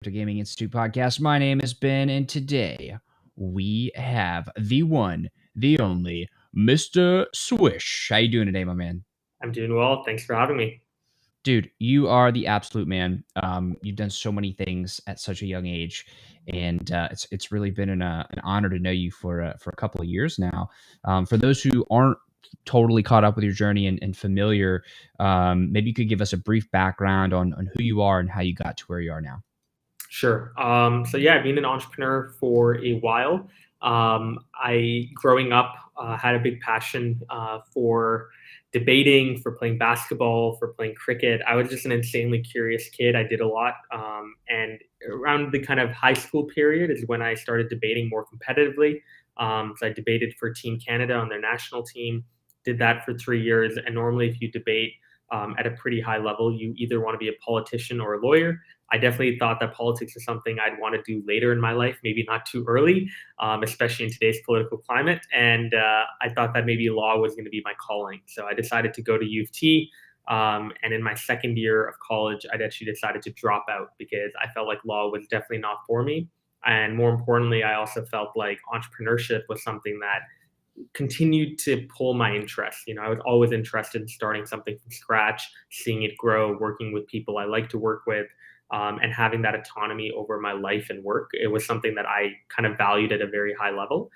To Gaming Institute podcast. My name is Ben, and today we have the one, the only, Mr. Swish. How you doing today, my man? I'm doing well. Thanks for having me. Dude, you are the absolute man. You've done so many things at such a young age, and it's really been an honor to know you for a couple of years now. For those who aren't totally caught up with your journey and familiar, maybe you could give us a brief background on who you are and how you got to where you are now. Sure. I've been an entrepreneur for a while. Growing up, had a big passion for debating, for playing basketball, for playing cricket. I was just an insanely curious kid. I did a lot. And around the kind of high school period is when I started debating more competitively. So I debated for Team Canada on their national team, did that for 3 years. And normally, if you debate at a pretty high level, you either want to be a politician or a lawyer. I definitely thought that politics is something I'd want to do later in my life, maybe not too early, especially in today's political climate. And I thought that maybe law was going to be my calling. So I decided to go to U of T. And in my second year of college, I'd actually decided to drop out because I felt like law was definitely not for me. And more importantly, I also felt like entrepreneurship was something that continued to pull my interest. I was always interested in starting something from scratch, seeing it grow, working with people I like to work with, and having that autonomy over my life and work. It was something that I kind of valued at a very high level.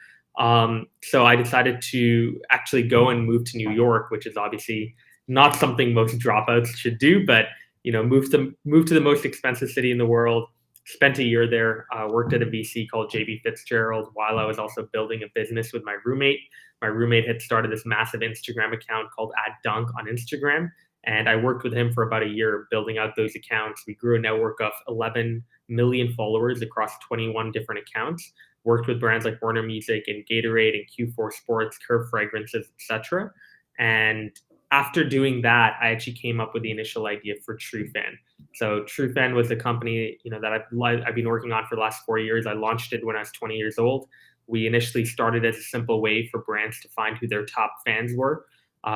So I decided to actually go and move to New York, which is obviously not something most dropouts should do, but move to the most expensive city in the world. Spent a year there, worked at a VC called JB Fitzgerald while I was also building a business with my roommate. My roommate had started this massive Instagram account called @dunk on Instagram. And I worked with him for about a year building out those accounts. We grew a network of 11 million followers across 21 different accounts, worked with brands like Warner Music and Gatorade and Q4 Sports, Curve Fragrances, etc. And after doing that, I actually came up with the initial idea for Trufan. So Trufan was a company, that I've been working on for the last 4 years. I launched it when I was 20 years old. We initially started as a simple way for brands to find who their top fans were.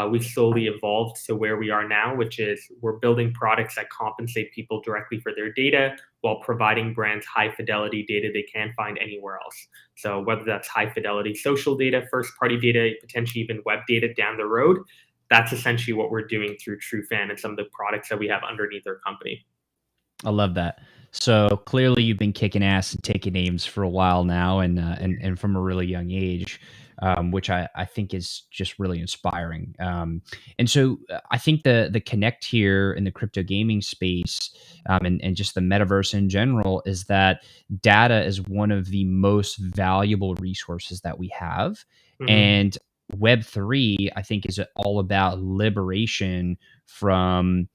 We slowly evolved to where we are now, which is we're building products that compensate people directly for their data while providing brands high fidelity data they can't find anywhere else. So whether that's high fidelity social data, first party data, potentially even web data down the road, that's essentially what we're doing through Trufan and some of the products that we have underneath our company. I love that. So clearly, you've been kicking ass and taking names for a while now, and from a really young age, which I think is just really inspiring. And so I think the connect here in the crypto gaming space, and just the metaverse in general, is that data is one of the most valuable resources that we have, Mm-hmm. and Web3 I think is all about liberation from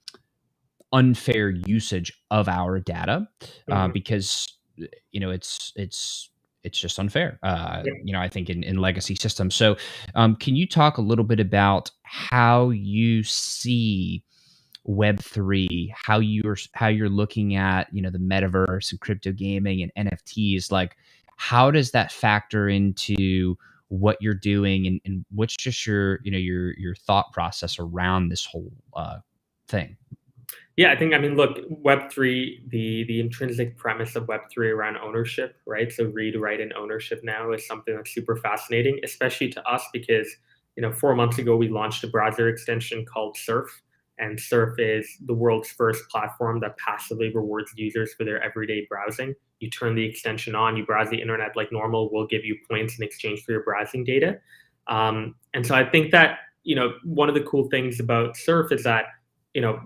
unfair usage of our data, Mm-hmm. because it's just unfair. Yeah. I think in legacy systems. So, can you talk a little bit about how you see Web3, how you're looking at the metaverse and crypto gaming and NFTs? Like, how does that factor into what you're doing, and what's just your thought process around this whole thing? Yeah, look, Web3, the intrinsic premise of Web3 around ownership, right? So read, write, and ownership now is something that's super fascinating, especially to us because, 4 months ago, we launched a browser extension called Surf. And Surf is the world's first platform that passively rewards users for their everyday browsing. You turn the extension on, you browse the internet like normal, we'll give you points in exchange for your browsing data. And so I think that, one of the cool things about Surf is that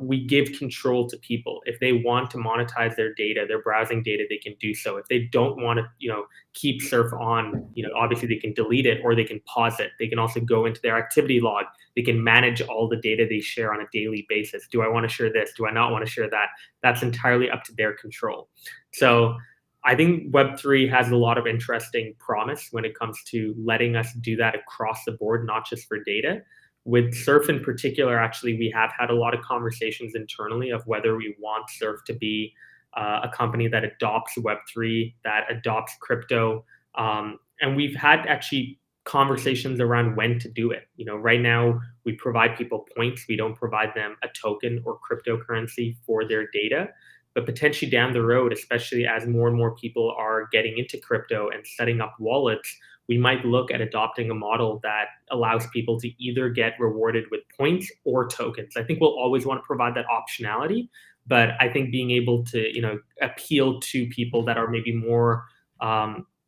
we give control to people. If they want to monetize their data, their browsing data, they can do so. If they don't want to, keep Surf on, obviously they can delete it or they can pause it. They can also go into their activity log. They can manage all the data they share on a daily basis. Do I want to share this? Do I not want to share that? That's entirely up to their control. So I think Web3 has a lot of interesting promise when it comes to letting us do that across the board, not just for data. With Surf in particular, actually, we have had a lot of conversations internally of whether we want Surf to be a company that adopts Web3, that adopts crypto. And we've had actually conversations around when to do it. Right now, we provide people points. We don't provide them a token or cryptocurrency for their data. but potentially down the road, especially as more and more people are getting into crypto and setting up wallets, we might look at adopting a model that allows people to either get rewarded with points or tokens. I think we'll always want to provide that optionality, but I think being able to, appeal to people that are maybe more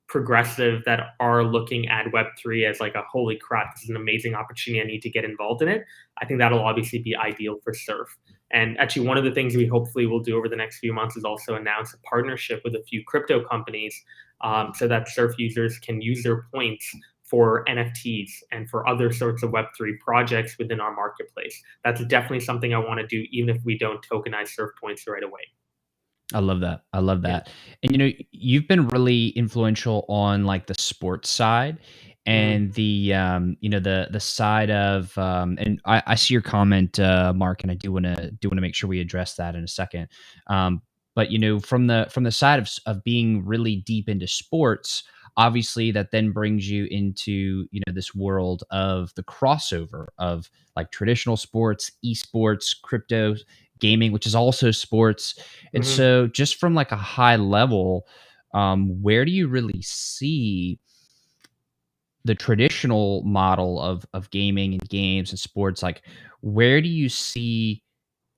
progressive, that are looking at Web3 as like a holy crap, this is an amazing opportunity, I need to get involved in it. I think that'll obviously be ideal for Surf. And actually, one of the things we hopefully will do over the next few months is also announce a partnership with a few crypto companies, so that Surf users can use their points for NFTs and for other sorts of Web3 projects within our marketplace. That's definitely something I want to do, even if we don't tokenize Surf points right away. I love that. I love Yeah. that. And you've been really influential on like the sports side Mhm. and the side of and I see your comment, Mark, and I do want to make sure we address that in a second. But from the side of being really deep into sports, obviously that then brings you into this world of the crossover of like traditional sports, esports, crypto gaming, which is also sports. And Mhm. so, just from like a high level, where do you really see the traditional model of gaming and games and sports? Like, where do you see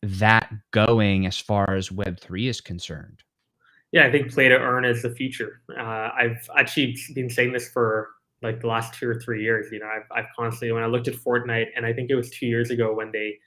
that going as far as Web3 is concerned? Yeah, I think play to earn is the future. I've actually been saying this for like the last 2 or 3 years. I've constantly, when I looked at Fortnite, and I think it was 2 years ago when they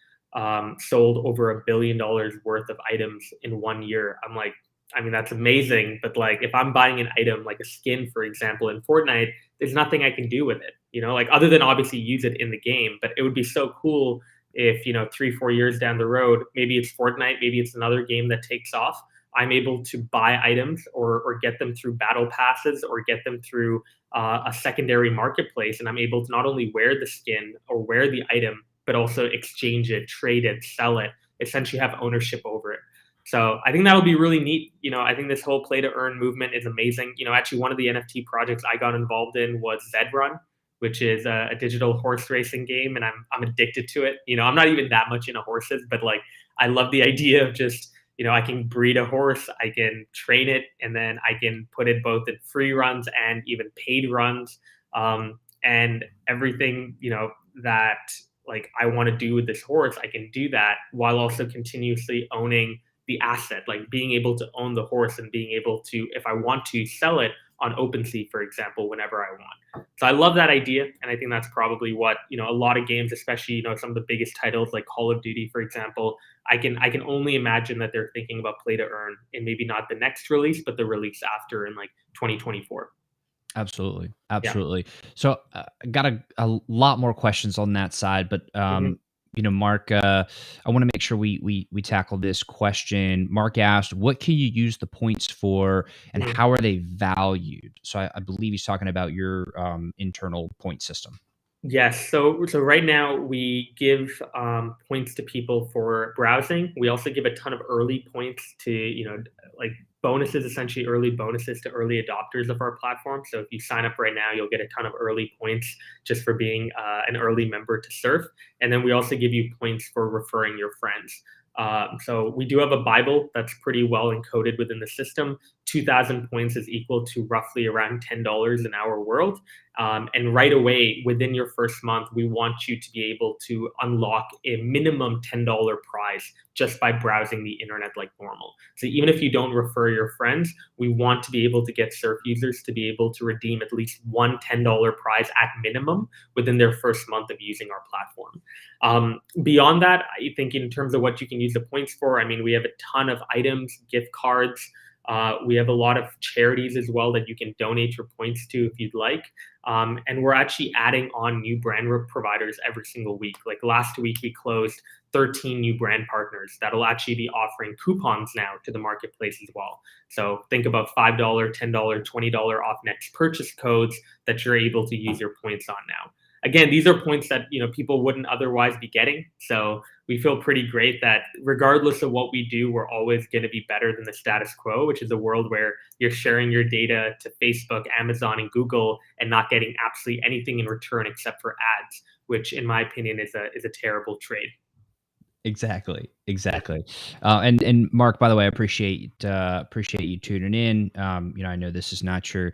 sold over $1 billion worth of items in 1 year. I'm like, I mean, that's amazing. But like, if I'm buying an item like a skin, for example, in Fortnite, there's nothing I can do with it. Like other than obviously use it in the game. But it would be so cool if 3, 4 years down the road, maybe it's Fortnite, maybe it's another game that takes off, I'm able to buy items or get them through battle passes or get them through a secondary marketplace. And I'm able to not only wear the skin or wear the item, but also exchange it, trade it, sell it, essentially have ownership over it. So I think that would be really neat. I think this whole play to earn movement is amazing. Actually, one of the NFT projects I got involved in was Zedrun, which is a digital horse racing game, and I'm addicted to it. I'm not even that much into horses, but like I love the idea of just I can breed a horse, I can train it, and then I can put it both in free runs and even paid runs, and everything that like I want to do with this horse, I can do that while also continuously owning the asset, like being able to own the horse and being able to, if I want to, sell it on OpenSea, for example, whenever I want. So I love that idea, and I think that's probably what a lot of games, especially some of the biggest titles like Call of Duty, for example. I can only imagine that they're thinking about play to earn, and maybe not the next release, but the release after in like 2024. Absolutely, Yeah. absolutely. So, I got a lot more questions on that side, but Mhm. Mark, I want to make sure we tackle this question. Mark asked, "What can you use the points for, and Mhm. how are they valued?" So, I believe he's talking about your internal point system. Yes. So right now we give points to people for browsing. We also give a ton of early points to like bonuses, essentially early bonuses to early adopters of our platform. So if you sign up right now, you'll get a ton of early points just for being an early member to Surf. And then we also give you points for referring your friends. So we do have a Bible that's pretty well encoded within the system. 2,000 points is equal to roughly around $10 in our world. And right away, within your first month, we want you to be able to unlock a minimum $10 prize just by browsing the internet like normal. So even if you don't refer your friends, we want to be able to get Surf users to be able to redeem at least one $10 prize at minimum within their first month of using our platform. Beyond that, I think in terms of what you can use the points for, I mean, we have a ton of items, gift cards. We have a lot of charities as well that you can donate your points to if you'd like. And we're actually adding on new brand providers every single week. Like last week, we closed 13 new brand partners that'll actually be offering coupons now to the marketplace as well. So think about $5, $10, $20 off next purchase codes that you're able to use your points on now. Again, these are points that people wouldn't otherwise be getting. So we feel pretty great that regardless of what we do, we're always going to be better than the status quo, which is a world where you're sharing your data to Facebook, Amazon, and Google and not getting absolutely anything in return except for ads, which in my opinion is a terrible trade. Exactly, exactly. And Mark, by the way, I appreciate you tuning in. I know this is not your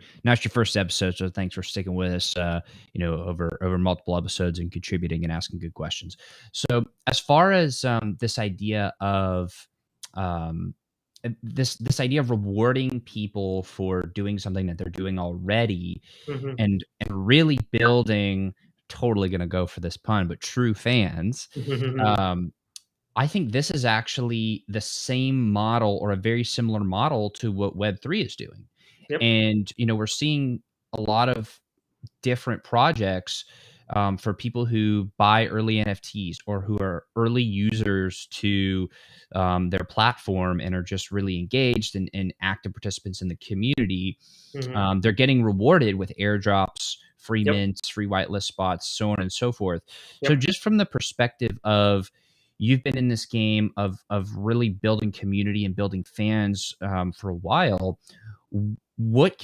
first episode, so thanks for sticking with us. Over multiple episodes and contributing and asking good questions. So, as far as this idea of um, this idea of rewarding people for doing something that they're doing already, Hmm. and really building, totally going to go for this pun, but true fans. Um, I think this is actually the same model or a very similar model to what Web3 is doing. Yep. And, we're seeing a lot of different projects for people who buy early NFTs or who are early users to their platform and are just really engaged and active participants in the community. Hmm. They're getting rewarded with airdrops, free Yep. mints, free whitelist spots, so on and so forth. So, Yep. just from the perspective of you've been in this game of really building community and building fans for a while, what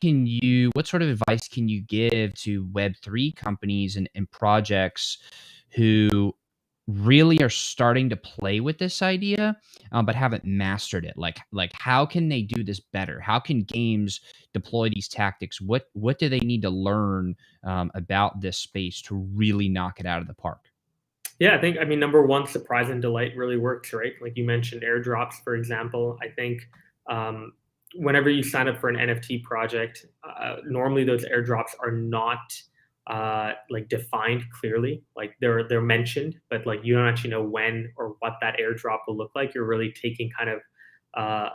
sort of advice can you give to Web3 companies and projects who really are starting to play with this idea, but haven't mastered it? Like how can they do this better? How can games deploy these tactics? What do they need to learn about this space to really knock it out of the park? Yeah, I mean, number one, surprise and delight really works, right? Like you mentioned, airdrops, for example. I think um, whenever you sign up for an NFT project, normally those airdrops are not like defined clearly. Like they're mentioned, but like you don't actually know when or what that airdrop will look like. You're really taking kind of uh,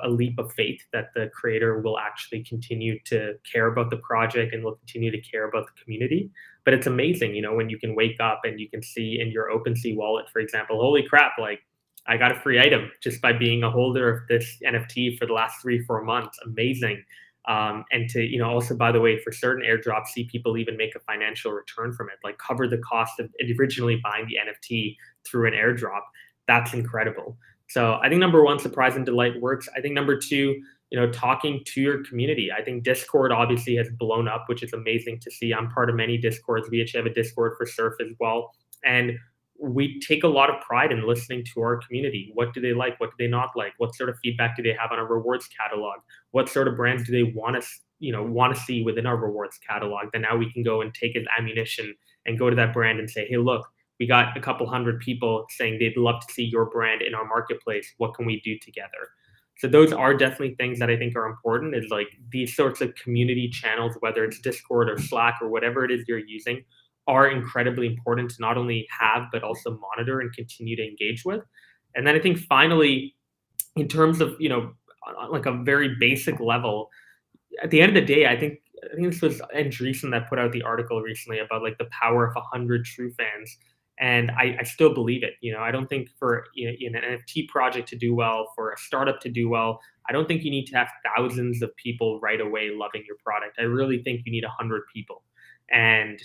a leap of faith that the creator will actually continue to care about the project and will continue to care about the community. But it's amazing, when you can wake up and you can see in your OpenSea wallet, for example, holy crap, like I got a free item just by being a holder of this NFT for the last 3-4 months. Amazing. And to, also, by the way, for certain airdrops, see people even make a financial return from it, like cover the cost of originally buying the NFT through an airdrop. That's incredible. So I think number one, surprise and delight works. I think number two, talking to your community. I think Discord obviously has blown up, which is amazing to see. I'm part of many Discords. We actually have a Discord for Surf as well. And we take a lot of pride in listening to our community. What do they like? What do they not like? What sort of feedback do they have on our rewards catalog? What sort of brands do they want to see within our rewards catalog? Then now we can go and take as ammunition and go to that brand and say, hey, look, we got a couple hundred people saying they'd love to see your brand in our marketplace. What can we do together? So those are definitely things that I think are important, is like these sorts of community channels, whether it's Discord or Slack or whatever it is you're using, are incredibly important to not only have, but also monitor and continue to engage with. And then I think finally, in terms of, on like a very basic level, at the end of the day, I think this was Andreessen that put out the article recently about like the power of 100 true fans. And I still believe it. I don't think for in an NFT project to do well, for a startup to do well, I don't think you need to have thousands of people right away loving your product. I really think you need 100 people. And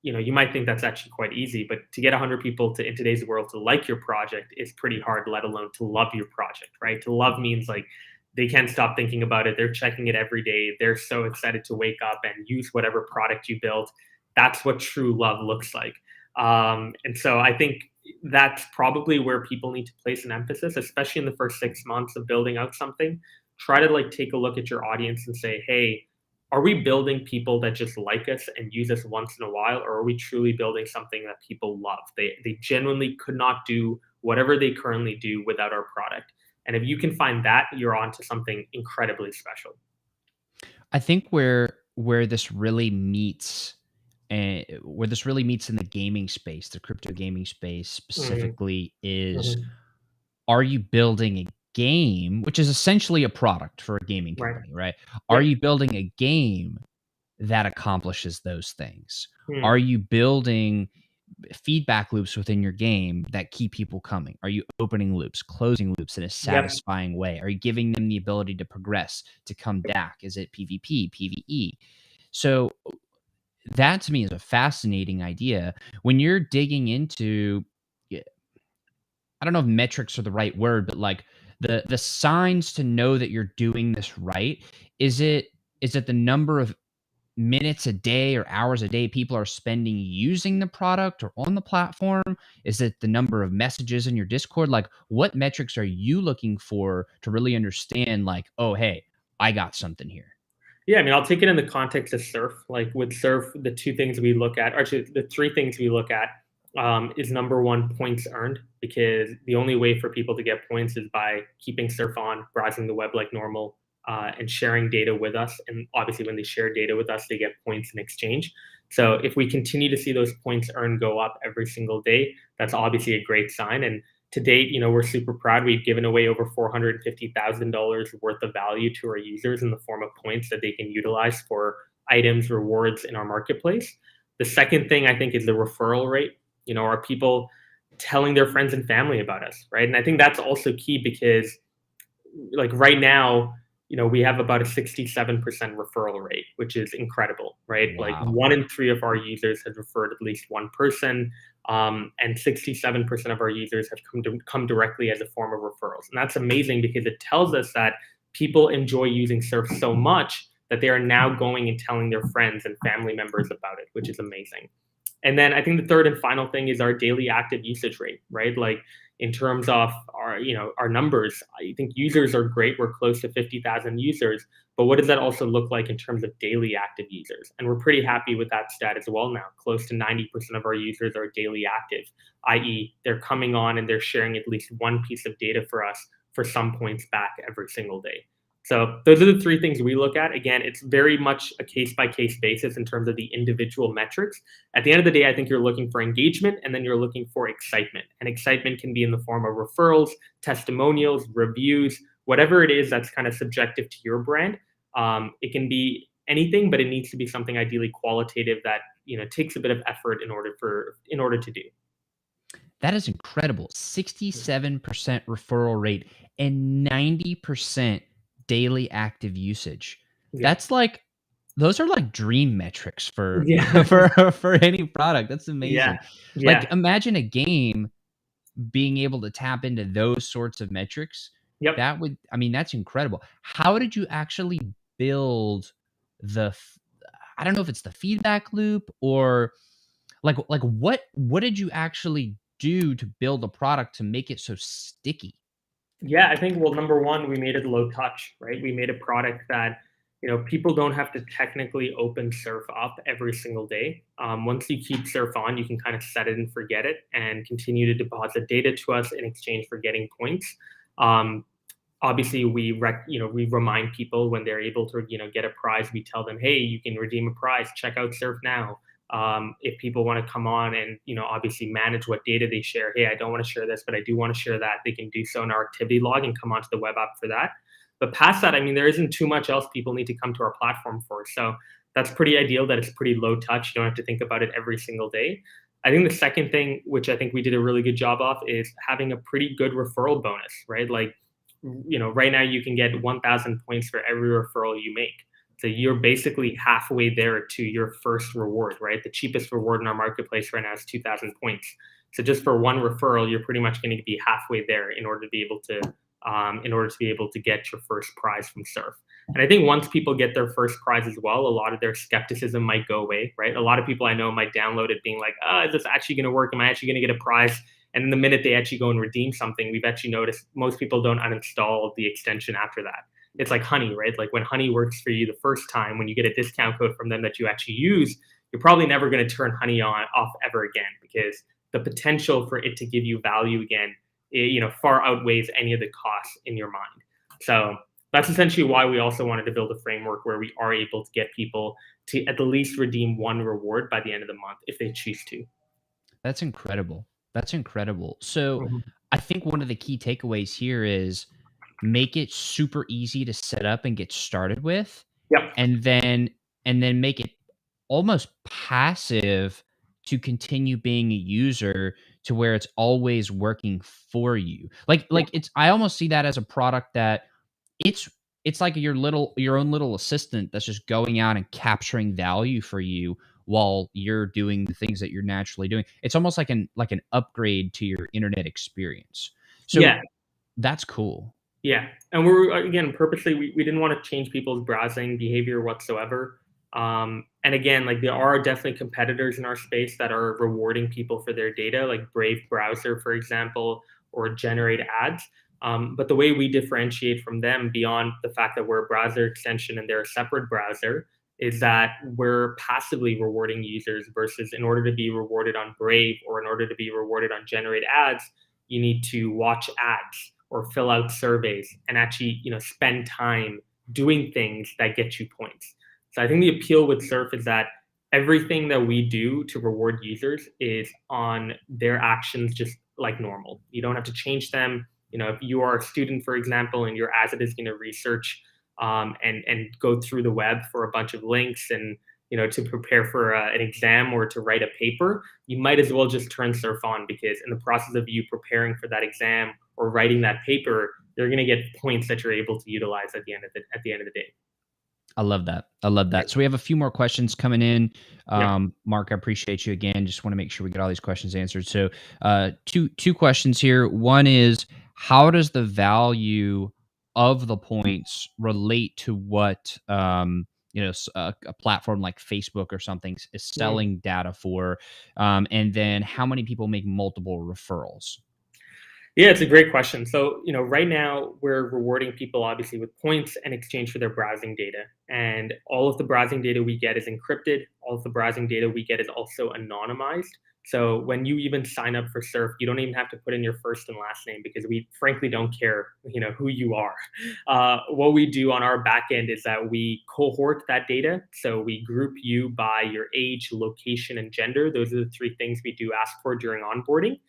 you might think that's actually quite easy, but to get 100 people to in today's world to like your project is pretty hard, let alone to love your project, right? To love means like they can't stop thinking about it. They're checking it every day. They're so excited to wake up and use whatever product you built. That's what true love looks like. And so I think that's probably where people need to place an emphasis, especially in the first 6 months of building out something. Try to like take a look at your audience and say, hey, are we building people that just like us and use us once in a while, or are we truly building something that people love? They genuinely could not do whatever they currently do without our product. And if you can find that, you're on to something incredibly special. I think where this really meets and where this really meets in the gaming space, the crypto gaming space Mm-hmm. specifically, is Mm-hmm. are you building a game, which is essentially a product for a gaming Right. company, right? Are Yep. you building a game that accomplishes those things? Are Mm. you building feedback loops within your game that keep people coming? Are you opening loops, closing loops in a Yep. satisfying way? Are you giving them the ability to progress, to come back? Is it PvP, PvE? So that to me is a fascinating idea. When you're digging into, yeah, I don't know if metrics are the right word, but like the signs to know that you're doing this right. Is it the number of minutes a day or hours a day people are spending using the product or on the platform? Is it the number of messages in your Discord? Like, what metrics are you looking for to really understand, like, oh, hey, I got something here? Yeah, I mean, I'll take it in the context of Surf. Like with Surf, the two things we look at, or actually the three things we look at, is number one, points earned, because the only way for people to get points is by keeping Surf on, browsing the web like normal, and sharing data with us. And obviously, when they share data with us, they get points in exchange. So if we continue to see those points earned go up every single day, that's obviously a great sign. And to date, we're super proud. We've given away over $450,000 worth of value to our users in the form of points that they can utilize for items, rewards in our marketplace. The second thing I think is the referral rate. Are people telling their friends and family about us, right? And I think that's also key because, like right now, we have about a 67% referral rate, which is incredible, right? Like Wow. 1 in 3 of our users have referred at least one person, and 67% of our users have come directly as a form of referrals. And that's amazing because it tells us that people enjoy using Surf so much that they are now going and telling their friends and family members about it, which is amazing. And then I think the third and final thing is our daily active usage rate, right? Like in terms of our numbers, I think users are great. We're close to 50,000 users, but what does that also look like in terms of daily active users? And we're pretty happy with that stat as well now. Close to 90% of our users are daily active, i.e., they're coming on and they're sharing at least one piece of data for us for some points back every single day. So those are the three things we look at. Again, it's very much a case-by-case basis in terms of the individual metrics. At the end of the day, I think you're looking for engagement and then you're looking for excitement. And excitement can be in the form of referrals, testimonials, reviews, whatever it is that's kind of subjective to your brand. It can be anything, but it needs to be something ideally qualitative that takes a bit of effort in order to do. That is incredible. 67% referral rate and 90% daily active usage. Yeah. That's like, those are like dream metrics for Yeah. for any product. That's Yeah. amazing. Like, Yeah. imagine a game being able to tap into those sorts of metrics. Yep. That would, I mean, that's incredible. How did you actually build I don't know if it's the feedback loop or like what did you actually do to build a product to make it so sticky? Yeah, I think, well, number one, we made it low touch, right? We made a product that, people don't have to technically open Surf up every single day. Once you keep Surf on, you can kind of set it and forget it and continue to deposit data to us in exchange for getting points. Obviously, we remind people when they're able to, get a prize. We tell them, hey, you can redeem a prize. Check out Surf now. If people want to come on and obviously manage what data they share, hey, I don't want to share this but I do want to share that, they can do so in our activity log and come onto the web app for that. But past that, I mean, there isn't too much else people need to come to our platform for. So that's pretty ideal that it's pretty low touch. You don't have to think about it every single day. I think the second thing, which I think we did a really good job of, is having a pretty good referral bonus, right? Like, right now you can get 1,000 points for every referral you make. So you're basically halfway there to your first reward, right? The cheapest reward in our marketplace right now is 2,000 points. So just for one referral, you're pretty much going to be halfway there in order to be able to get your first prize from Surf. And I think once people get their first prize as well, a lot of their skepticism might go away, right? A lot of people I know might download it being like, is this actually going to work? Am I actually going to get a prize? And then the minute they actually go and redeem something, we've actually noticed most people don't uninstall the extension after that. It's like Honey, right? Like when Honey works for you the first time, when you get a discount code from them that you actually use, you're probably never going to turn Honey off ever again, because the potential for it to give you value again, far outweighs any of the costs in your mind. So that's essentially why we also wanted to build a framework where we are able to get people to at least redeem one reward by the end of the month if they choose to. That's incredible. That's incredible. So Mhm. I think one of the key takeaways here is make it super easy to set up and get started with, Yep. and then make it almost passive to continue being a user to where it's always working for you. Like it's, I almost see that as a product that it's it's like your own little assistant that's just going out and capturing value for you while you're doing the things that you're naturally doing. It's almost like an upgrade to your internet experience. So Yeah. that's cool. Yeah. And we're, again, purposely, we didn't want to change people's browsing behavior whatsoever. And again, like there are definitely competitors in our space that are rewarding people for their data, like Brave Browser, for example, or Generate Ads. But the way we differentiate from them, beyond the fact that we're a browser extension and they're a separate browser, is that we're passively rewarding users versus, in order to be rewarded on Brave or in order to be rewarded on Generate Ads, you need to watch ads or fill out surveys and actually, spend time doing things that get you points. So I think the appeal with Surf is that everything that we do to reward users is on their actions, just like normal. You don't have to change them. If you are a student, for example, and your asset is going to research and go through the web for a bunch of links and to prepare for an exam or to write a paper, you might as well just turn Surf on, because in the process of you preparing for that exam or writing that paper, you're going to get points that you're able to utilize at the end of the day. I love that. I love that. So we have a few more questions coming in. Yeah. Mark, I appreciate you again. Just want to make sure we get all these questions answered. So two questions here. One is, how does the value of the points relate to what a platform like Facebook or something is selling data for? And then how many people make multiple referrals? Yeah, it's a great question. So, right now we're rewarding people obviously with points in exchange for their browsing data. And all of the browsing data we get is encrypted. All of the browsing data we get is also anonymized. So when you even sign up for Surf, you don't even have to put in your first and last name, because we frankly don't care, who you are. What we do on our back end is that we cohort that data. So we group you by your age, location, and gender. Those are the three things we do ask for during onboarding.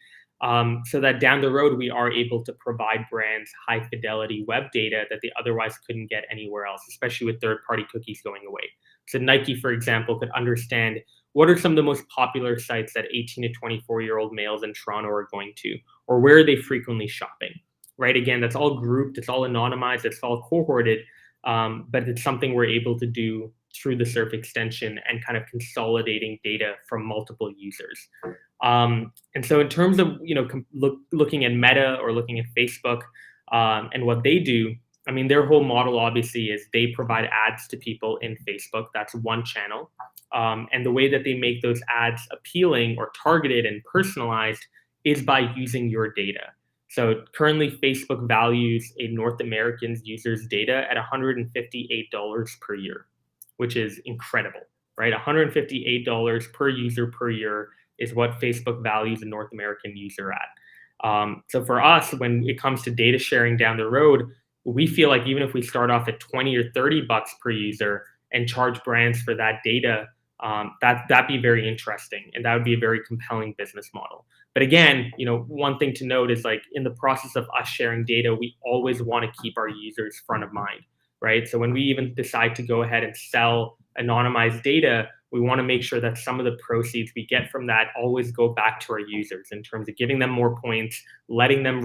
So that down the road, we are able to provide brands high fidelity web data that they otherwise couldn't get anywhere else, especially with third-party cookies going away. So Nike, for example, could understand what are some of the most popular sites that 18 to 24-year-old males in Toronto are going to, or where are they frequently shopping, right? Again, that's all grouped, it's all anonymized, it's all cohorted, but it's something we're able to do through the Surf extension and kind of consolidating data from multiple users. And so in terms of, looking at Meta or looking at Facebook and what they do, I mean, their whole model obviously is they provide ads to people in Facebook. That's one channel. And the way that they make those ads appealing or targeted and personalized is by using your data. So currently Facebook values a North American user's data at $158 per year, which is incredible, right? $158 per user per year is what Facebook values a North American user at. So for us, when it comes to data sharing down the road, we feel like even if we start off at 20 or 30 bucks per user and charge brands for that data, that'd be very interesting, and that would be a very compelling business model. But again, one thing to note is, like, in the process of us sharing data, we always want to keep our users front of mind, right? So when we even decide to go ahead and sell anonymized data, we want to make sure that some of the proceeds we get from that always go back to our users in terms of giving them more points, letting them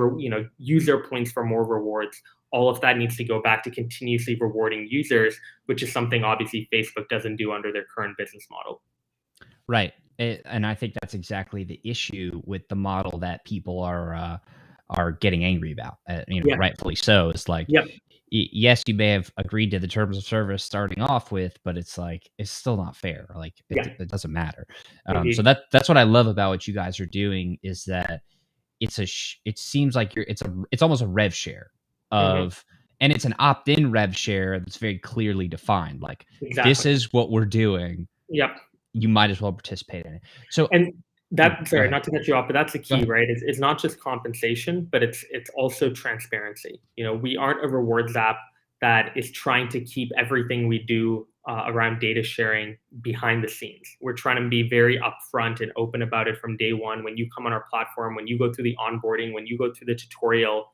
use their points for more rewards. All of that needs to go back to continuously rewarding users, which is something obviously Facebook doesn't do under their current business model. Right. And I think that's exactly the issue with the model that people are getting angry about. Yeah. Rightfully so. It's like, Yep. Yes, you may have agreed to the terms of service starting off with, but it's like, it's still not fair. Like it doesn't matter. So that's what I love about what you guys are doing, is that it seems like it's almost a rev share of, and it's an opt-in rev share that's very clearly defined. Like, this is what we're doing. Yep. You might as well participate in it. So, and sorry, not to cut you off, but that's the key, right? It's not just compensation, but it's also transparency. We aren't a rewards app that is trying to keep everything we do around data sharing behind the scenes. We're trying to be very upfront and open about it from day one. When you come on our platform, when you go through the onboarding, when you go through the tutorial,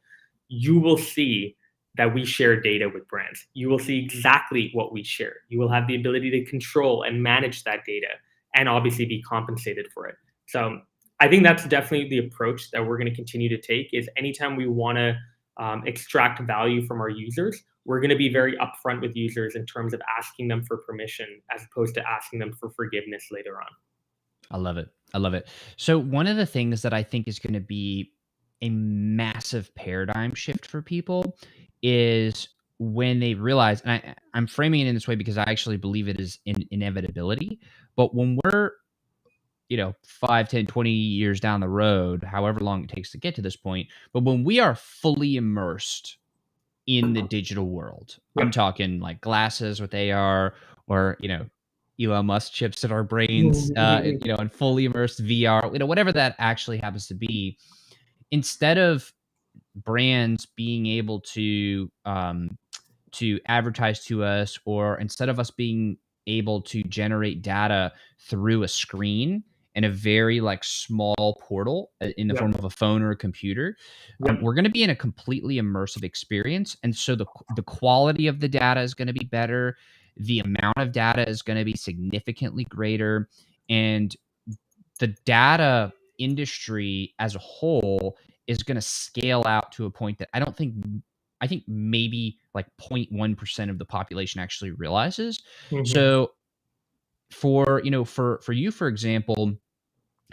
you will see that we share data with brands. You will see exactly what we share. You will have the ability to control and manage that data and obviously be compensated for it. So I think that's definitely the approach that we're going to continue to take, is anytime we want to extract value from our users, we're going to be very upfront with users in terms of asking them for permission as opposed to asking them for forgiveness later on. I love it. I love it. So one of the things that I think is going to be a massive paradigm shift for people is when they realize, and I'm framing it in this way because I actually believe it is inevitability, but when we're 5, 10, 20 years down the road, however long it takes to get to this point, but when we are fully immersed in the digital world, I'm Yep. talking like glasses with AR, or Elon Musk chips in our brains, and fully immersed VR, whatever that actually happens to be, instead of brands being able to advertise to us, or instead of us being able to generate data through a screen and a very like small portal in the Yep. form of a phone or a computer, Yep. we're going to be in a completely immersive experience. And so the quality of the data is going to be better. The amount of data is going to be significantly greater. And the data industry as a whole is going to scale out to a point that I think maybe like 0.1% of the population actually realizes. Mhm. So for you, for example,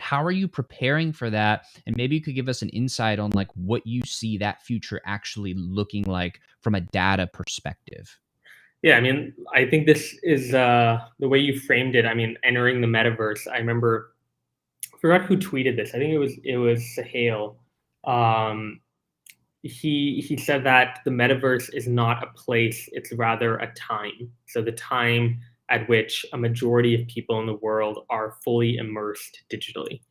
how are you preparing for that? And maybe you could give us an insight on like what you see that future actually looking like from a data perspective. Yeah, I mean, I think this is the way you framed it. I mean, entering the metaverse. I remember, I forgot who tweeted this. I think it was Sahil. Um, he said that the metaverse is not a place; it's rather a time. So the time at which a majority of people in the world are fully immersed digitally,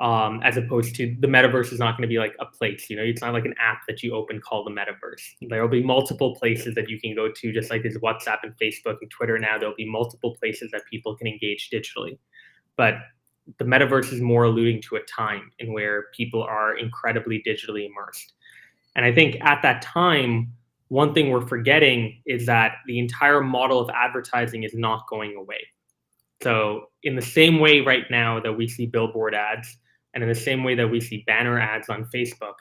as opposed to the metaverse is not going to be like a place. It's not like an app that you open called the metaverse. There will be multiple places that you can go to, just like there's WhatsApp and Facebook and Twitter now. There'll be multiple places that people can engage digitally, but the metaverse is more alluding to a time in where people are incredibly digitally immersed. And I think at that time, one thing we're forgetting is that the entire model of advertising is not going away. So, in the same way right now that we see billboard ads, and in the same way that we see banner ads on Facebook,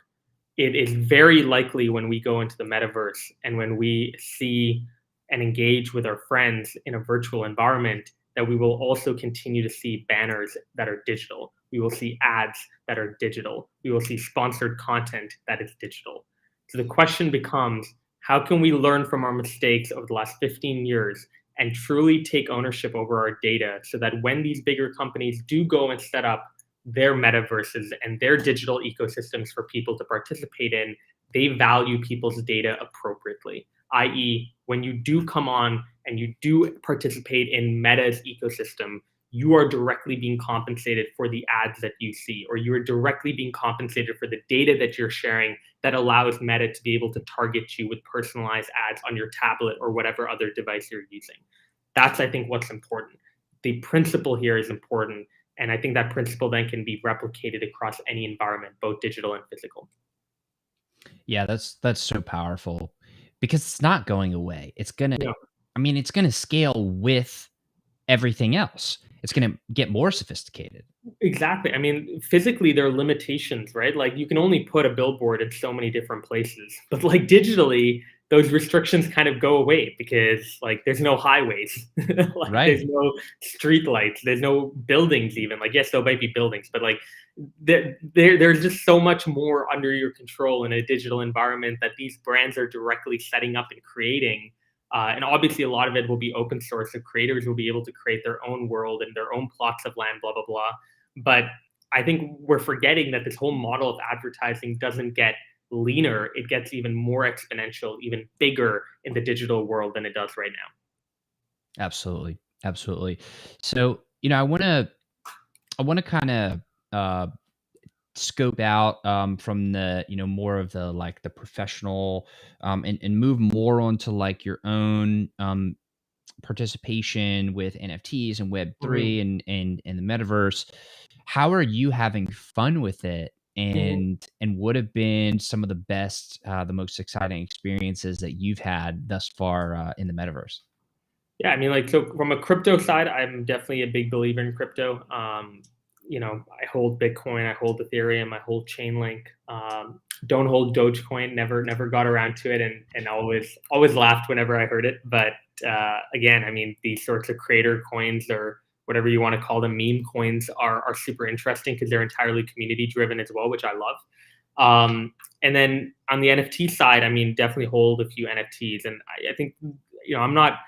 it is very likely when we go into the metaverse and when we see and engage with our friends in a virtual environment, that we will also continue to see banners that are digital. We will see ads that are digital. We will see sponsored content that is digital. So the question becomes, how can we learn from our mistakes over the last 15 years and truly take ownership over our data so that when these bigger companies do go and set up their metaverses and their digital ecosystems for people to participate in, they value people's data appropriately. I.e., when you do come on and you do participate in Meta's ecosystem, you are directly being compensated for the ads that you see, or you are directly being compensated for the data that you're sharing that allows Meta to be able to target you with personalized ads on your tablet or whatever other device you're using. That's, I think, what's important. The principle here is important. And I think that principle then can be replicated across any environment, both digital and physical. Yeah, that's so powerful because it's not going away. It's Yeah. it's gonna scale with everything else. It's gonna get more sophisticated. Exactly. I mean, physically, there are limitations, right? Like you can only put a billboard in so many different places, but like digitally, those restrictions kind of go away because like there's no highways, like there's Right. no street lights, there's no buildings even. Like yes, there might be buildings, but like there's just so much more under your control in a digital environment that these brands are directly setting up and creating. And obviously, a lot of it will be open source, so creators will be able to create their own world and their own plots of land, blah blah blah. But I think we're forgetting that this whole model of advertising doesn't get leaner; it gets even more exponential, even bigger in the digital world than it does right now. Absolutely. Absolutely. So, I wanna kinda scope out from the more of the like the professional, and move more onto like your own participation with NFTs and Mhm, Web3 and the metaverse. How are you having fun with it? mhm. And what have been some of the best, the most exciting experiences that you've had thus far in the metaverse? Yeah, I mean, like, so from a crypto side, I'm definitely a big believer in crypto. I hold Bitcoin, I hold Ethereum, I hold Chainlink. Don't hold Dogecoin. Never got around to it, and always laughed whenever I heard it. But again, I mean, these sorts of creator coins or whatever you want to call them, meme coins are super interesting because they're entirely community driven as well, which I love. And then on the NFT side, I mean, definitely hold a few NFTs. And I think, I'm not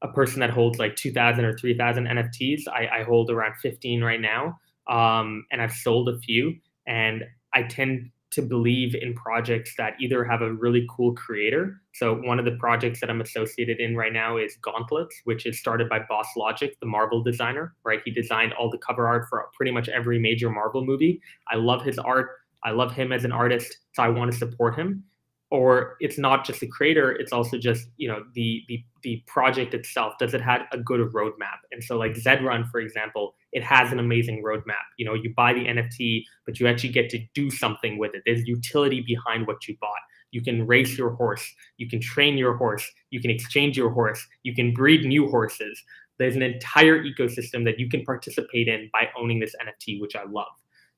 a person that holds like 2,000 or 3,000 NFTs. I hold around 15 right now. And I've sold a few. And I tend to believe in projects that either have a really cool creator. So one of the projects that I'm associated in right now is Gauntlets, which is started by Boss Logic, the Marvel designer, right? He designed all the cover art for pretty much every major Marvel movie. I love his art. I love him as an artist, so I want to support him. Or it's not just the creator, it's also just, the project itself. Does it have a good roadmap? And so like Zedrun, for example, it has an amazing roadmap. You buy the NFT, but you actually get to do something with it. There's utility behind what you bought. You can race your horse, you can train your horse, you can exchange your horse, you can breed new horses. There's an entire ecosystem that you can participate in by owning this NFT, which I love.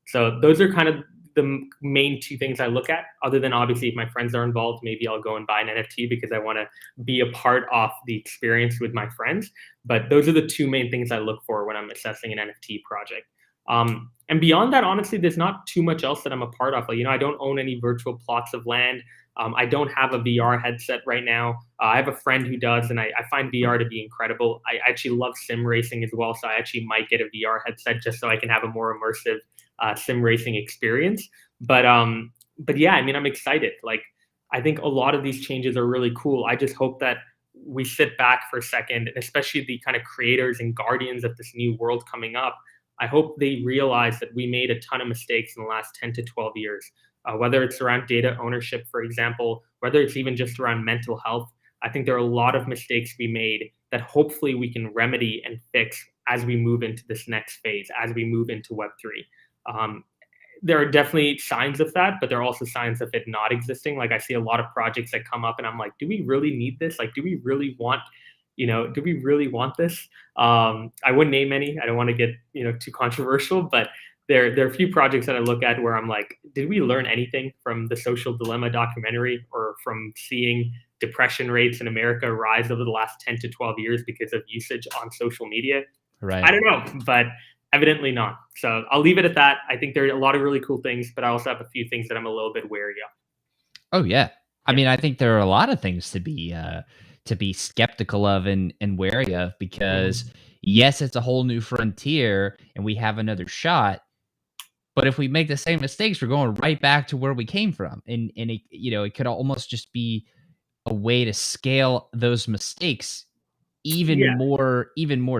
So those are kind of the main two things I look at, other than obviously if my friends are involved, maybe I'll go and buy an NFT because I want to be a part of the experience with my friends. But those are the two main things I look for when I'm assessing an NFT project. And beyond that, honestly, there's not too much else that I'm a part of. Like, I don't own any virtual plots of land. I don't have a VR headset right now. I have a friend who does, and I find VR to be incredible. I actually love sim racing as well, so I actually might get a VR headset just so I can have a more immersive sim racing experience. But yeah, I mean, I'm excited. Like, I think a lot of these changes are really cool. I just hope that we sit back for a second, and especially the kind of creators and guardians of this new world coming up. I hope they realize that we made a ton of mistakes in the last 10 to 12 years, whether it's around data ownership, for example, whether it's even just around mental health. I think there are a lot of mistakes we made that hopefully we can remedy and fix as we move into this next phase, as we move into Web3. There are definitely signs of that, but there are also signs of it not existing. Like, I see a lot of projects that come up and I'm like, do we really need this? Like, do we really want this? I wouldn't name any. I don't want to get, too controversial, but there are a few projects that I look at where I'm like, did we learn anything from the Social Dilemma documentary or from seeing depression rates in America rise over the last 10 to 12 years because of usage on social media? Right. I don't know, but evidently not. So I'll leave it at that. I think there are a lot of really cool things, but I also have a few things that I'm a little bit wary of. Oh yeah. I mean, I think there are a lot of things to be skeptical of and wary of, because yes, it's a whole new frontier and we have another shot. But if we make the same mistakes, we're going right back to where we came from. And it, it could almost just be a way to scale those mistakes even more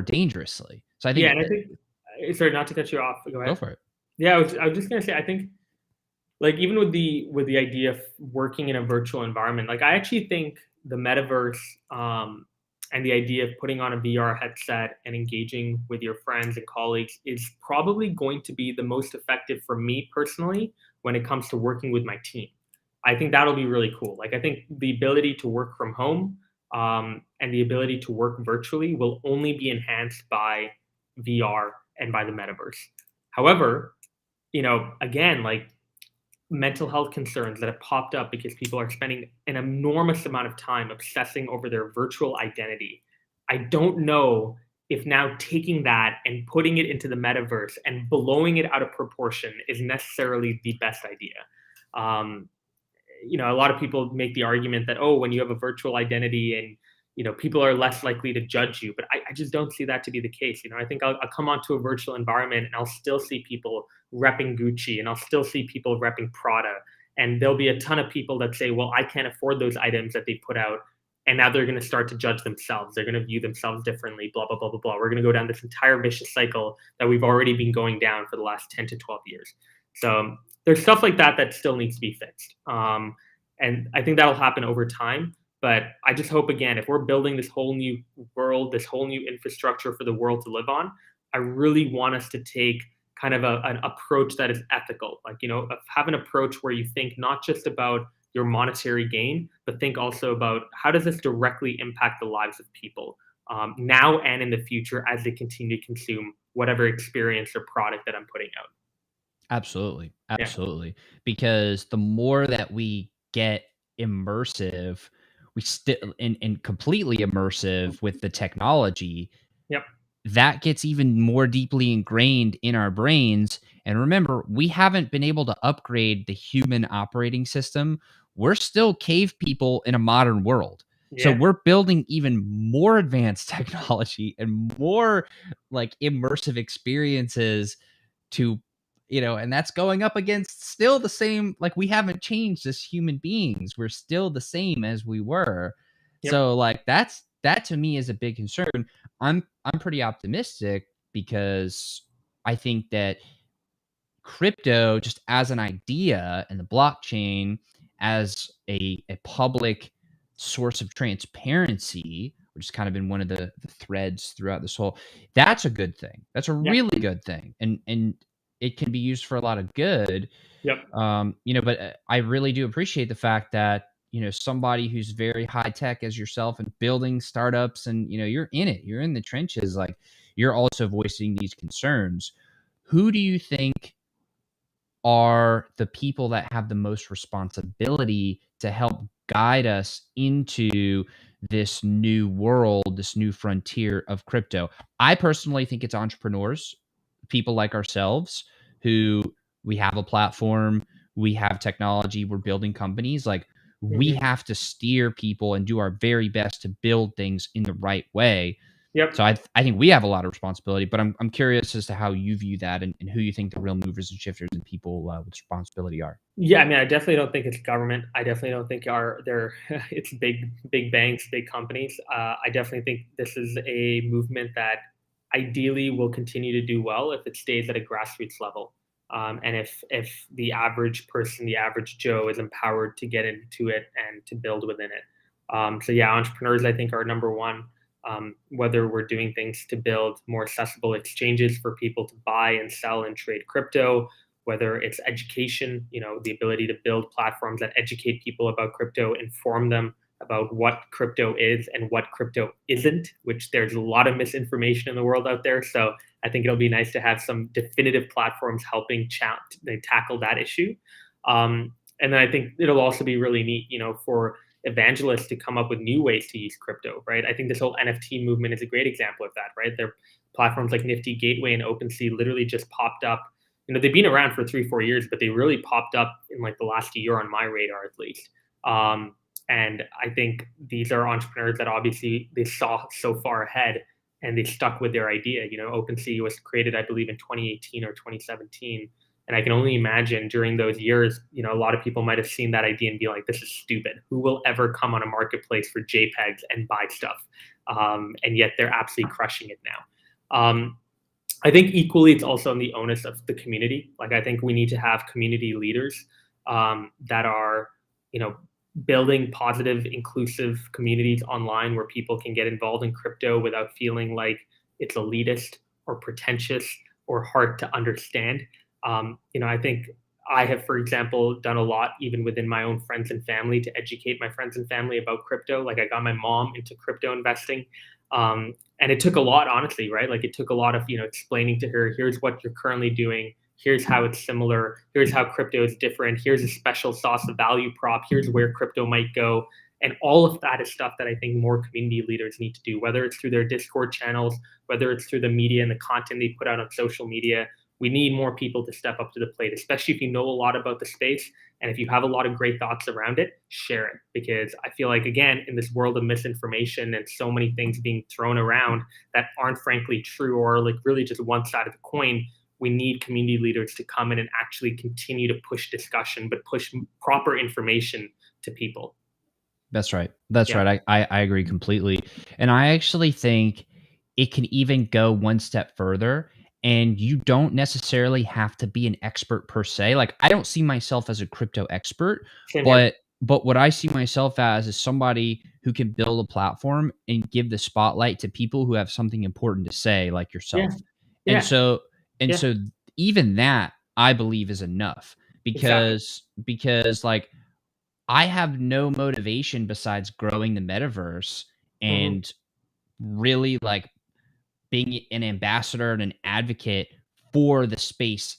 dangerously. So I think, and I think, sorry, not to cut you off. Go ahead. Go for it. Yeah, I was just gonna say, I think, like, even with the idea of working in a virtual environment, like, I actually think the metaverse, and the idea of putting on a VR headset and engaging with your friends and colleagues is probably going to be the most effective for me personally when it comes to working with my team. I think that'll be really cool. Like, I think the ability to work from home, and the ability to work virtually will only be enhanced by VR and by the metaverse. However, again, like, mental health concerns that have popped up because people are spending an enormous amount of time obsessing over their virtual identity. I don't know if now taking that and putting it into the metaverse and blowing it out of proportion is necessarily the best idea. A lot of people make the argument that, when you have a virtual identity and people are less likely to judge you, but I just don't see that to be the case. I think I'll come onto a virtual environment and I'll still see people repping Gucci and I'll still see people repping Prada. And there'll be a ton of people that say, well, I can't afford those items that they put out. And now they're going to start to judge themselves. They're going to view themselves differently, blah, blah, blah, blah, blah. We're going to go down this entire vicious cycle that we've already been going down for the last 10 to 12 years. So there's stuff like that still needs to be fixed. And I think that'll happen over time. But I just hope, again, if we're building this whole new world, this whole new infrastructure for the world to live on, I really want us to take kind of an approach that is ethical. Like, have an approach where you think not just about your monetary gain, but think also about how does this directly impact the lives of people now and in the future as they continue to consume whatever experience or product that I'm putting out. Absolutely. Absolutely. Yeah. Because the more that we get immersive, we still and completely immersive with the technology, that gets even more deeply ingrained in our brains. And remember, we haven't been able to upgrade the human operating system. We're still cave people in a modern world. So Yeah. we're building even more advanced technology and more like immersive experiences to, and that's going up against still the same, like we haven't changed as human beings. We're still the same as we were. Yep. So like that to me is a big concern. I'm pretty optimistic because I think that crypto just as an idea and the blockchain as a public source of transparency, which has kind of been one of the threads throughout this whole, that's a good thing. That's a Yeah. really good thing. And it can be used for a lot of good. Yep. But I really do appreciate the fact that, somebody who's very high tech as yourself and building startups and, you're in it, you're in the trenches, like you're also voicing these concerns. Who do you think are the people that have the most responsibility to help guide us into this new world, this new frontier of crypto? I personally think it's entrepreneurs, people like ourselves who we have a platform, we have technology, we're building companies. Like we Hmm. have to steer people and do our very best to build things in the right way. Yep. So I think we have a lot of responsibility, but I'm curious as to how you view that and who you think the real movers and shifters and people with responsibility are. Yeah, I mean, I definitely don't think it's government. I definitely don't think they're it's big banks, big companies. I definitely think this is a movement that ideally will continue to do well if it stays at a grassroots level, and if the average person, the average Joe, is empowered to get into it and to build within it. So yeah, entrepreneurs I think are number one. Whether we're doing things to build more accessible exchanges for people to buy and sell and trade crypto, whether it's education, the ability to build platforms that educate people about crypto, inform them about what crypto is and what crypto isn't, which there's a lot of misinformation in the world out there. So I think it'll be nice to have some definitive platforms helping tackle that issue. And then I think it'll also be really neat, for evangelists to come up with new ways to use crypto, right? I think this whole NFT movement is a great example of that, right? There are platforms like Nifty Gateway and OpenSea literally just popped up. They've been around for 3-4 years, but they really popped up in like the last year on my radar at least. And I think these are entrepreneurs that obviously they saw so far ahead and they stuck with their idea. OpenSea was created, I believe, in 2018 or 2017. And I can only imagine during those years, a lot of people might have seen that idea and be like, this is stupid. Who will ever come on a marketplace for JPEGs and buy stuff? And yet they're absolutely crushing it now. I think equally, it's also on the onus of the community. Like, I think we need to have community leaders that are, building positive, inclusive communities online where people can get involved in crypto without feeling like it's elitist or pretentious or hard to understand. I think I have, for example, done a lot even within my own friends and family to educate my friends and family about crypto. Like I got my mom into crypto investing. And it took a lot, honestly, right? Like it took a lot of, explaining to her, here's what you're currently doing. Here's how it's similar. Here's how crypto is different. Here's a special sauce of value prop. Here's where crypto might go. And all of that is stuff that I think more community leaders need to do, whether it's through their Discord channels, whether it's through the media and the content they put out on social media. We need more people to step up to the plate, especially if you know a lot about the space. And if you have a lot of great thoughts around it, share it. Because I feel like, again, in this world of misinformation and so many things being thrown around that aren't frankly true or like really just one side of the coin, we need community leaders to come in and actually continue to push discussion, but push proper information to people. That's right. That's Yeah. right. I agree completely. And I actually think it can even go one step further. And you don't necessarily have to be an expert per se. Like I don't see myself as a crypto expert, Same here. but what I see myself as is somebody who can build a platform and give the spotlight to people who have something important to say, like Yeah. yourself. And Yeah. so and Yeah. so even that I believe is enough Exactly. because like I have no motivation besides growing the metaverse Hmm. and really like being an ambassador and an advocate for the space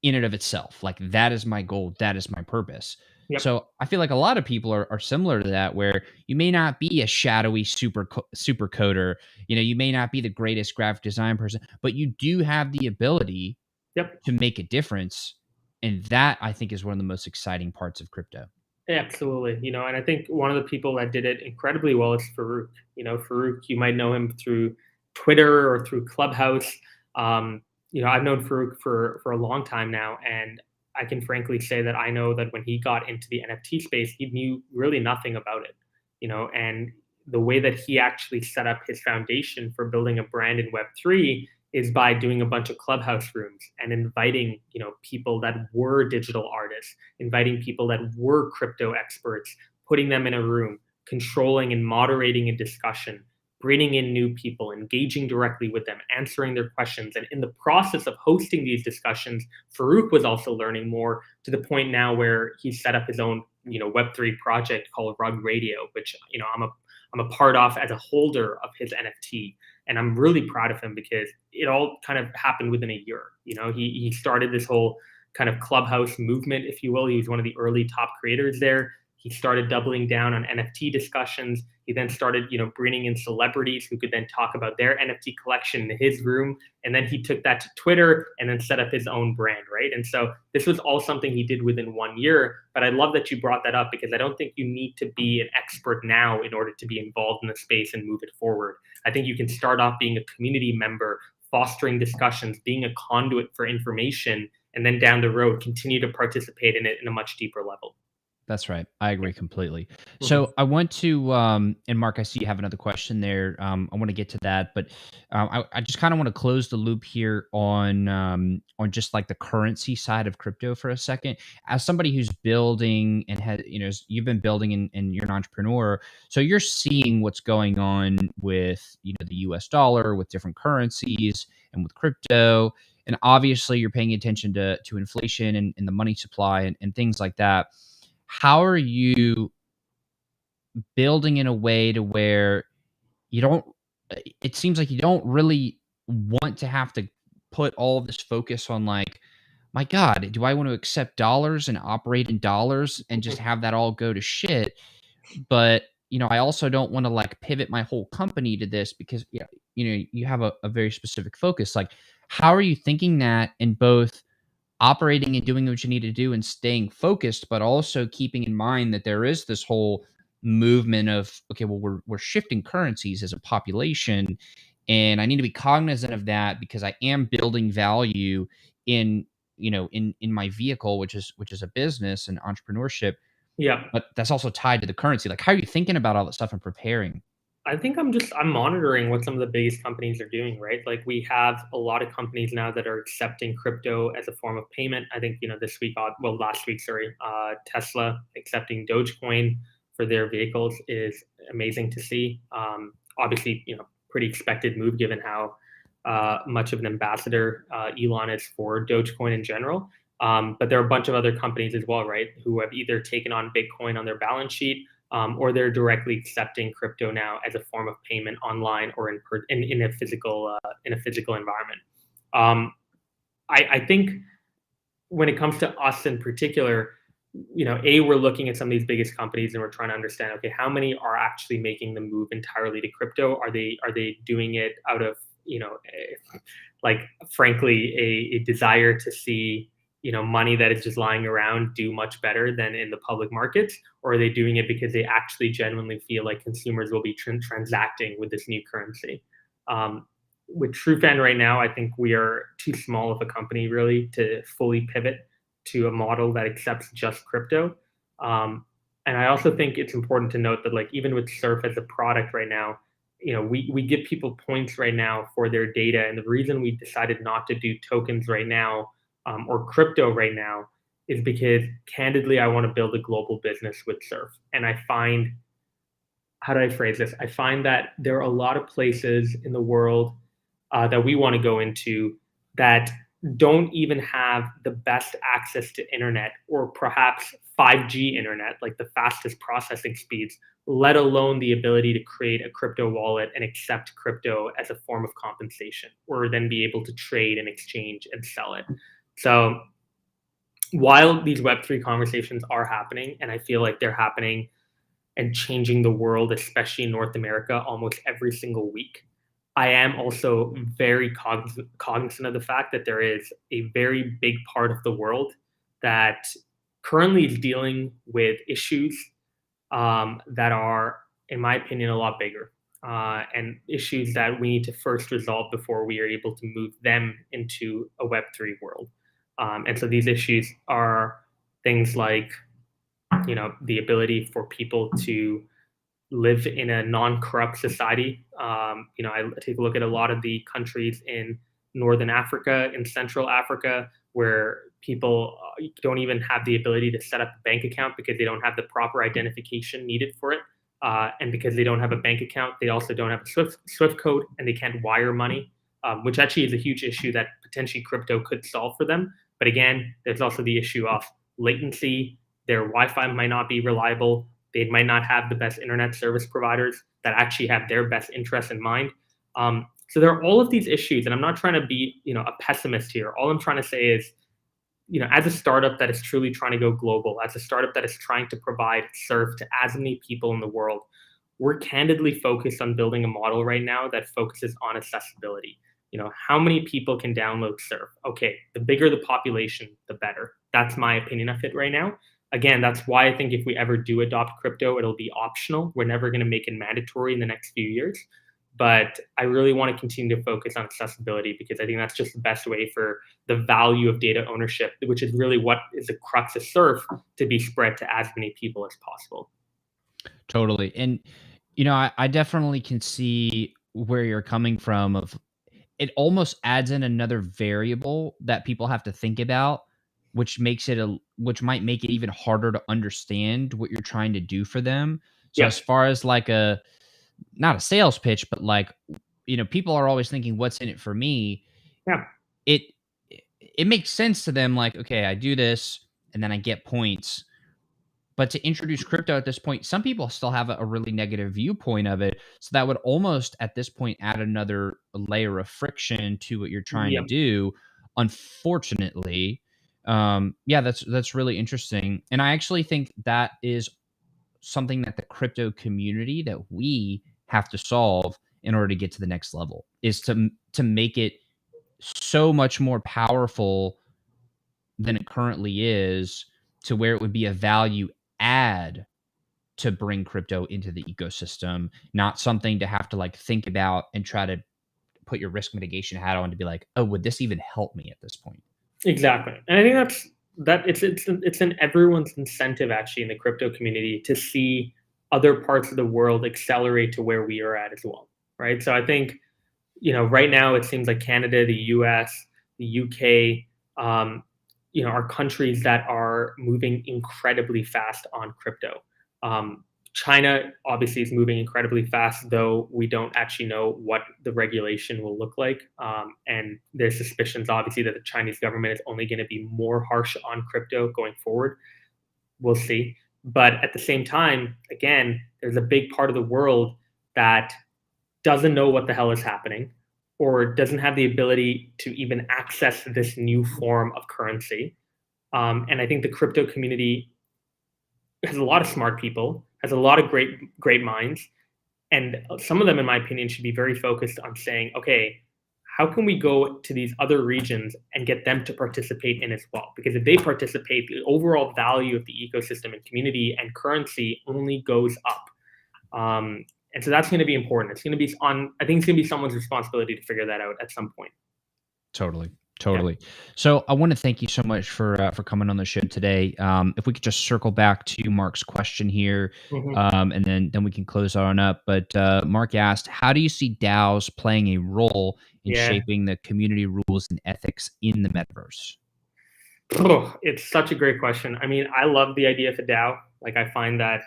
in and of itself. Like that is my goal. That is my purpose. Yep. So I feel like a lot of people are similar to that, where you may not be a shadowy super coder, you may not be the greatest graphic design person, but you do have the ability Yep. to make a difference. And that, I think, is one of the most exciting parts of crypto. Absolutely. And I think one of the people that did it incredibly well is Farouk. Farouk, you might know him through Twitter or through Clubhouse. Um, I've known Farouk for a long time now, and I can frankly say that I know that when he got into the NFT space, he knew really nothing about it. And the way that he actually set up his foundation for building a brand in Web3 is by doing a bunch of Clubhouse rooms and inviting, people that were digital artists, inviting people that were crypto experts, putting them in a room, controlling and moderating a discussion, bringing in new people, engaging directly with them, answering their questions. And in the process of hosting these discussions, Farouk was also learning more, to the point now where he set up his own, Web3 project called Rug Radio, which, I'm a part of as a holder of his NFT. And I'm really proud of him because it all kind of happened within a year. He started this whole kind of Clubhouse movement, if you will. He was one of the early top creators there. He started doubling down on NFT discussions. He then started, bringing in celebrities who could then talk about their NFT collection in his room. And then he took that to Twitter and then set up his own brand, right? And so this was all something he did within 1 year. But I love that you brought that up, because I don't think you need to be an expert now in order to be involved in the space and move it forward. I think you can start off being a community member, fostering discussions, being a conduit for information, and then down the road, continue to participate in it in a much deeper level. That's right. I agree completely. Mhm. So I want to, and Mark, I see you have another question there. I want to get to that, but I just kind of want to close the loop here on just like the currency side of crypto for a second. As somebody who's building and had, you've been building and you're an entrepreneur, so you're seeing what's going on with, the U.S. dollar, with different currencies, and with crypto, and obviously you're paying attention to inflation and the money supply and things like that. How are you building in a way to where you don't it seems like you don't really want to have to put all of this focus on, like, my god, do I want to accept dollars and operate in dollars and just have that all go to shit? But, I also don't want to, like, pivot my whole company to this, because you have a very specific focus. Like, how are you thinking that in both operating and doing what you need to do and staying focused, but also keeping in mind that there is this whole movement of, okay, well, we're shifting currencies as a population, and I need to be cognizant of that, because I am building value in in my vehicle, which is a business and entrepreneurship, Yeah. but that's also tied to the currency. Like, how are you thinking about all that stuff and preparing? I think I'm monitoring what some of the biggest companies are doing, right? Like, we have a lot of companies now that are accepting crypto as a form of payment. I think, this week, well, last week, sorry, Tesla accepting Dogecoin for their vehicles is amazing to see. Obviously, pretty expected move given how much of an ambassador Elon is for Dogecoin in general. But there are a bunch of other companies as well, right, who have either taken on Bitcoin on their balance sheet, or they're directly accepting crypto now as a form of payment online or in a physical environment. I think when it comes to us in particular, we're looking at some of these biggest companies and we're trying to understand, okay, how many are actually making the move entirely to crypto? Are they doing it out of like, frankly, a desire to see money that is just lying around do much better than in the public markets, or are they doing it because they actually genuinely feel like consumers will be transacting with this new currency? With Trufan right now, I think we are too small of a company really to fully pivot to a model that accepts just crypto. And I also think it's important to note that, like, even with Surf as a product right now, we give people points right now for their data. And the reason we decided not to do tokens right now, or crypto right now, is because, candidly, I want to build a global business with Surf. And I find, how do I phrase this? I find that there are a lot of places in the world that we want to go into that don't even have the best access to internet, or perhaps 5G internet, like the fastest processing speeds, let alone the ability to create a crypto wallet and accept crypto as a form of compensation, or then be able to trade and exchange and sell it. So while these Web3 conversations are happening, and I feel like they're happening and changing the world, especially in North America, almost every single week, I am also very cognizant of the fact that there is a very big part of the world that currently is dealing with issues that are, in my opinion, a lot bigger, and issues that we need to first resolve before we are able to move them into a Web3 world. And so these issues are things like, the ability for people to live in a non-corrupt society. I take a look at a lot of the countries in Northern Africa, in Central Africa, where people don't even have the ability to set up a bank account because they don't have the proper identification needed for it. And because they don't have a bank account, they also don't have a Swift code, and they can't wire money, which actually is a huge issue that potentially crypto could solve for them. But again, there's also the issue of latency. Their Wi-Fi might not be reliable. They might not have the best internet service providers that actually have their best interests in mind. So there are all of these issues, and I'm not trying to be, a pessimist here. All I'm trying to say is, as a startup that is truly trying to go global, as a startup that is trying to serve to as many people in the world, we're candidly focused on building a model right now that focuses on accessibility. How many people can download Surf? Okay, the bigger the population, the better. That's my opinion of it right now. Again, that's why I think if we ever do adopt crypto, it'll be optional. We're never going to make it mandatory in the next few years. But I really want to continue to focus on accessibility, because I think that's just the best way for the value of data ownership, which is really what is the crux of Surf, to be spread to as many people as possible. Totally. And, I definitely can see where you're coming from. Of it almost adds in another variable that people have to think about, which might make it even harder to understand what you're trying to do for them. So Yeah. as far as like not a sales pitch, but like, people are always thinking, what's in it for me? Yeah. It makes sense to them. Like, okay, I do this and then I get points. But to introduce crypto at this point, some people still have a really negative viewpoint of it. So that would almost at this point add another layer of friction to what you're trying to Yeah. do. Unfortunately, that's really interesting. And I actually think that is something that the crypto community, that we have to solve in order to get to the next level, is to make it so much more powerful than it currently is, to where it would be a value add to bring crypto into the ecosystem, not something to have to like think about and try to put your risk mitigation hat on to be like, oh, would this even help me at this point? Exactly. And I think it's in everyone's incentive, actually, in the crypto community, to see other parts of the world accelerate to where we are at as well. Right. So I think, right now it seems like Canada, the US, the UK, are countries that are moving incredibly fast on crypto. China obviously is moving incredibly fast, though we don't actually know what the regulation will look like. And there's suspicions, obviously, that the Chinese government is only going to be more harsh on crypto going forward. We'll see. But at the same time, again, there's a big part of the world that doesn't know what the hell is happening, or doesn't have the ability to even access this new form of currency. And I think the crypto community has a lot of smart people, has a lot of great minds, and some of them, in my opinion, should be very focused on saying, okay, how can we go to these other regions and get them to participate in as well? Because if they participate, the overall value of the ecosystem and community and currency only goes up. And so that's going to be important. I think it's going to be someone's responsibility to figure that out at some point. Totally. Yeah. So I want to thank you so much for coming on the show today. If we could just circle back to Mark's question here, and then we can close on up. But Mark asked, how do you see Dows playing a role in shaping the community rules and ethics in the metaverse? Oh, it's such a great question. I mean, I love the idea of a DAO. Like, I find that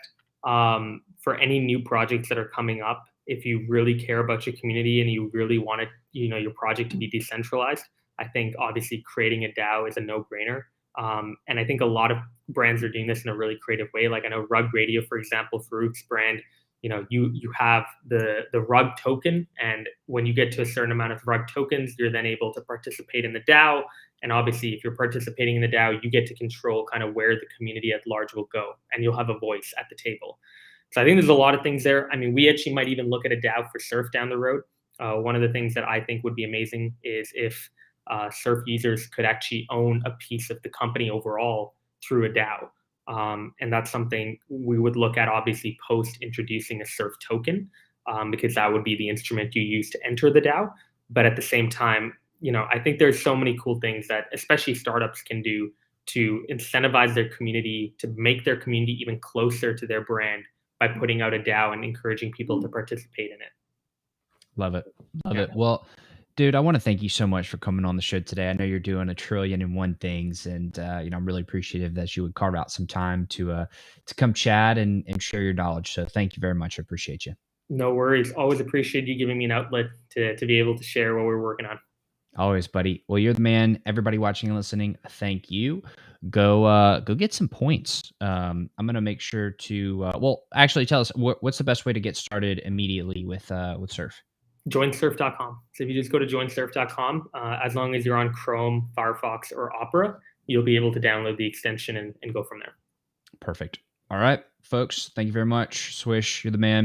for any new projects that are coming up, if you really care about your community and you really want it, your project to be decentralized, I think obviously creating a DAO is a no-brainer. And I think a lot of brands are doing this in a really creative way. Like, I know Rug Radio, for example, Farouk's brand, you have the Rug token, and when you get to a certain amount of Rug tokens, you're then able to participate in the DAO. And obviously, if you're participating in the DAO, you get to control kind of where the community at large will go, and you'll have a voice at the table. So I think there's a lot of things there. I mean, we actually might even look at a DAO for Surf down the road. One of the things that I think would be amazing is if surf users could actually own a piece of the company overall through a DAO. And that's something we would look at obviously post introducing a surf token, because that would be the instrument you use to enter the DAO. But at the same time, I think there's so many cool things that especially startups can do to incentivize their community, to make their community even closer to their brand by putting out a DAO and encouraging people to participate in it. Love it. Love it. Well, dude, I want to thank you so much for coming on the show today. I know you're doing 1,000,000,001 things, and I'm really appreciative that you would carve out some time to come chat and share your knowledge. So thank you very much. I appreciate you. No worries. Always appreciate you giving me an outlet to be able to share what we're working on. Always, buddy. Well, you're the man. Everybody watching and listening, thank you. Go get some points. I'm gonna make sure to. Well, actually, tell us what's the best way to get started immediately with Surf. Joinsurf.com. So if you just go to joinsurf.com, as long as you're on Chrome, Firefox, or Opera, you'll be able to download the extension and go from there. Perfect. All right, folks. Thank you very much. Swish, you're the man.